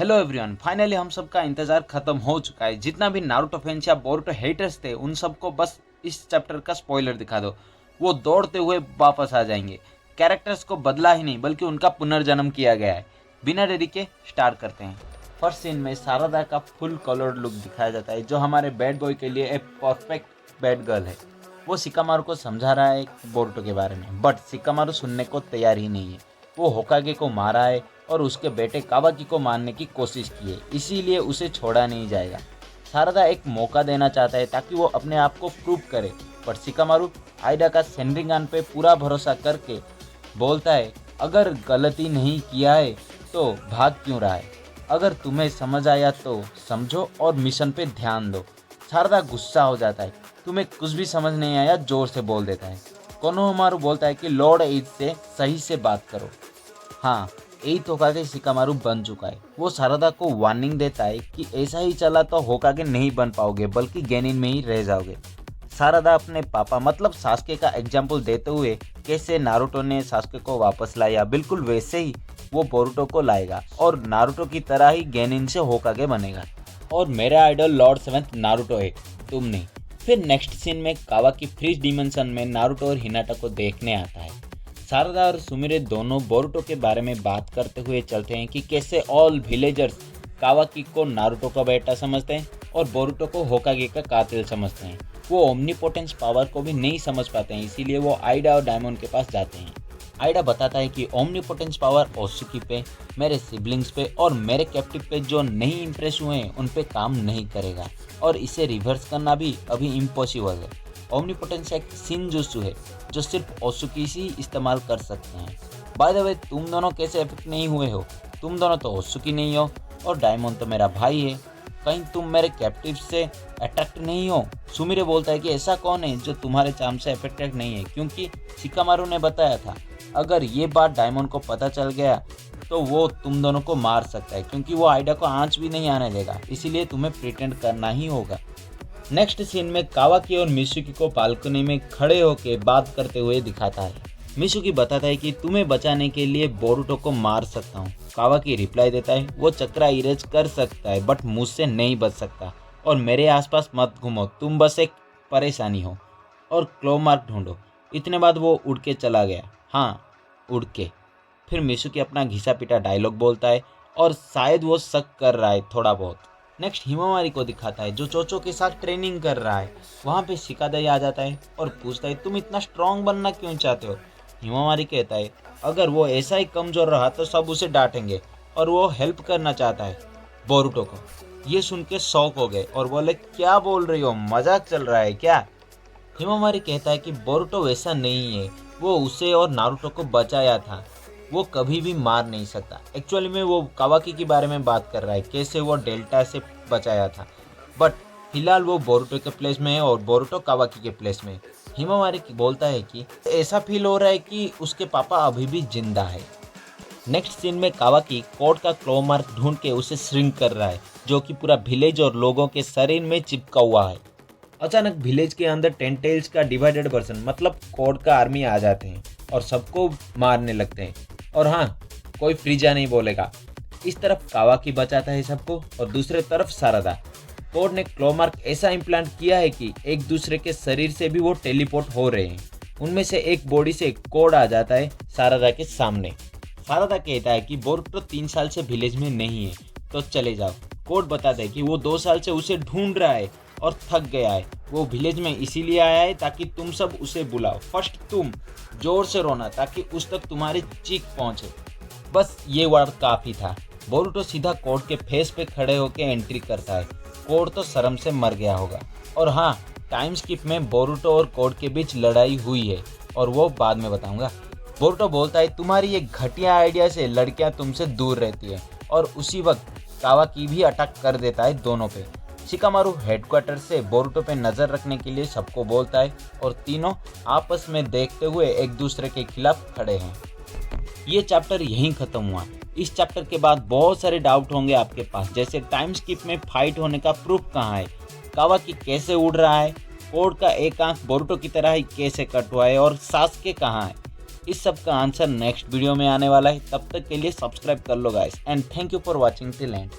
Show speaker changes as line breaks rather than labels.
Hello everyone, finally हम सबका इंतजार खत्म हो चुका है। जितना भी नारुतो फैंस या बोरुतो हेटर्स थे उन सबको बस इस चैप्टर का स्पॉइलर दिखा दो, वो दौड़ते हुए वापस आ जाएंगे। कैरेक्टर्स को बदला ही नहीं बल्कि उनका पुनर्जन्म किया गया है। बिना देरी के स्टार्ट करते हैं। फर्स्ट सीन में सारदा का फुल कलर्ड लुक दिखाया जाता है, जो हमारे बैड बॉय के लिए एक परफेक्ट बैड गर्ल है। वो शिकामारू को समझा रहा है बोरुतो के बारे में, बट शिकामारू सुनने को तैयार ही नहीं है। वो होकागे को मारा है और उसके बेटे कावाकी को मारने की कोशिश की है, इसीलिए उसे छोड़ा नहीं जाएगा। सारदा एक मौका देना चाहता है ताकि वो अपने आप को प्रूव करे, पर शिकामारू आइडा का सेंड्रिंगान पे पूरा भरोसा करके बोलता है, अगर गलती नहीं किया है तो भाग क्यों रहा है? अगर तुम्हें समझ आया तो समझो और मिशन पे ध्यान दो। सारदा गुस्सा हो जाता है, तुम्हें कुछ भी समझ नहीं आया, जोर से बोल देता है। कोनोहमारू बोलता है कि लॉर्ड एज से सही से बात करो। हाँ, एट होकागे शिकामारू बन चुका है। वो सारदा को वार्निंग देता है कि ऐसा ही चला तो होकागे नहीं बन पाओगे, बल्कि गेनिन में ही रह जाओगे। सारदा अपने पापा मतलब सास्के का एग्जाम्पल देते हुए कैसे नारुतो ने सास्के को वापस लाया, बिल्कुल वैसे ही वो बोरुतो को लाएगा और नारुतो की तरह ही गेनिन से होकागे बनेगा। और मेरा आइडल लॉर्ड सेवेंथ नारुतो है, तुम नहीं। फिर नेक्स्ट सीन में कावाकी फ्रीज डिमेंशन में नारुतो और हिनाटा को देखने आता है। सारदा और सुमिरे दोनों बोरुतो के बारे में बात करते हुए चलते हैं कि कैसे ऑल विलेजर्स कावाकी को नारुतो का बेटा समझते हैं और बोरुतो को होकागे का कातिल समझते हैं। वो ओमनीपोटेंस पावर को भी नहीं समझ पाते हैं, इसीलिए वो आइडा और डायमंड के पास जाते हैं। आइडा बताता है कि ओमनीपोटेंस पावर ओत्सुकी पे, मेरे सिबलिंग्स पे और मेरे कैप्टिव पे जो नहीं इम्प्रेस हुए हैं उन पे काम नहीं करेगा और इसे रिवर्स करना भी अभी इम्पॉसिबल है। ओमनीपोटेंस एक शिनजुत्सु है जो सिर्फ ओत्सुकी ही इस्तेमाल कर सकते हैं। बाय द वे, तुम दोनों कैसे इफेक्ट नहीं हुए हो? तुम दोनों तो ओत्सुकी नहीं हो और डायमंड तो मेरा भाई है। कहीं तुम मेरे कैप्टिव से अट्रैक्ट नहीं हो? सुमिरे बोलता है कि ऐसा कौन है जो तुम्हारे चार्म से अफेक्टेड नहीं है, क्योंकि शिकामारू ने बताया था अगर ये बात डायमंड को पता चल गया तो वो तुम दोनों को मार सकता है, क्योंकि वो आइडा को आंच भी नहीं आने देगा। इसीलिए तुम्हें प्रिटेंड करना ही होगा। नेक्स्ट सीन में कावाकी और मिसुकी को बालकनी में खड़े होकर बात करते हुए दिखाता है। मिसुकी बताता है कि तुम्हें बचाने के लिए बोरुतो को मार सकता हूँ। कावाकी रिप्लाई देता है, वो चक्रा इरेज कर सकता है बट मुझसे नहीं बच सकता और मेरे आसपास मत घूमो, तुम बस एक परेशानी हो और क्लो मार्क ढूंढो। इतने बाद वो उड़ के चला गया। हाँ, उड़ के। फिर मिसुकी अपना घिसा पिटा डायलॉग बोलता है और शायद वो शक कर रहा है थोड़ा बहुत। नेक्स्ट हिमावारी को दिखाता है जो चोचो के साथ ट्रेनिंग कर रहा है। वहाँ पे शिकादाई आ जाता है और पूछता है, तुम इतना स्ट्रांग बनना क्यों चाहते हो? हिमावारी कहता है, अगर वो ऐसा ही कमजोर रहा तो सब उसे डांटेंगे और वो हेल्प करना चाहता है बोरुतो को। ये सुन के शॉक हो गए और बोले, क्या बोल रही हो, मजाक चल रहा है क्या? हिमावारी कहता है कि बोरुतो वैसा नहीं है, वो उसे और नारुतो को बचाया था, वो कभी भी मार नहीं सकता। एक्चुअली में वो कावाकी के बारे में बात कर रहा है, कैसे वो डेल्टा से बचाया था, बट फिलहाल वो बोरुतो के प्लेस में है और बोरुतो कावाकी के प्लेस में। हिमावारी बोलता है कि ऐसा फील हो रहा है कि उसके पापा अभी भी जिंदा है। नेक्स्ट सीन में कावाकी कोड का क्लो मार्क ढूंढ के उसे श्रिंक कर रहा है, जो कि पूरा विलेज और लोगों के शरीर में चिपका हुआ है। अचानक विलेज के अंदर टेंटेल्स का डिवाइडेड वर्जन मतलब कोड का आर्मी आ जाते हैं और सबको मारने लगते हैं। और हाँ, कोई फ्रीजा नहीं बोलेगा। इस तरफ कावाकी बचाता है सबको और दूसरे तरफ सारदा। कोड ने क्लो मार्क ऐसा इम्प्लांट किया है कि एक दूसरे के शरीर से भी वो टेलीपोर्ट हो रहे हैं। उनमें से एक बॉडी से कोड आ जाता है सारदा के सामने। सारदा कहता है कि बोरुतो 3 साल से विलेज में नहीं है तो चले जाओ। कोड बताता है कि वो 2 साल से उसे ढूंढ रहा है और थक गया है। वो विलेज में इसीलिए आया है ताकि तुम सब उसे बुलाओ। फर्स्ट तुम जोर से रोना ताकि उस तक तुम्हारी चीख पहुंचे। बस ये वर्ड काफ़ी था। बोरुतो सीधा कोड के फेस पे खड़े होकर एंट्री करता है। कोड तो शर्म से मर गया होगा। और हाँ, टाइम स्किप में बोरुतो और कोड के बीच लड़ाई हुई है और वो बाद में बताऊंगा। बोरुतो बोलता है, तुम्हारी ये घटिया आइडिया से लड़कियां तुमसे दूर रहती है और उसी वक्त कावाकी भी अटैक कर देता है दोनों पे। शिकामारू हेडक्वार्टर से बोरुतो पे नज़र रखने के लिए सबको बोलता है और तीनों आपस में देखते हुए एक दूसरे के खिलाफ खड़े हैं। ये चैप्टर यहीं ख़त्म हुआ। इस चैप्टर के बाद बहुत सारे डाउट होंगे आपके पास, जैसे टाइम स्किप में फाइट होने का प्रूफ कहाँ है, कावाकी कैसे उड़ रहा है, कोड का एक आंख बोरुतो की तरह ही कैसे कट हुआ है और सास्के कहाँ है। इस सब का आंसर नेक्स्ट वीडियो में आने वाला है। तब तक के लिए सब्सक्राइब कर लो guys and thank you for watching till and.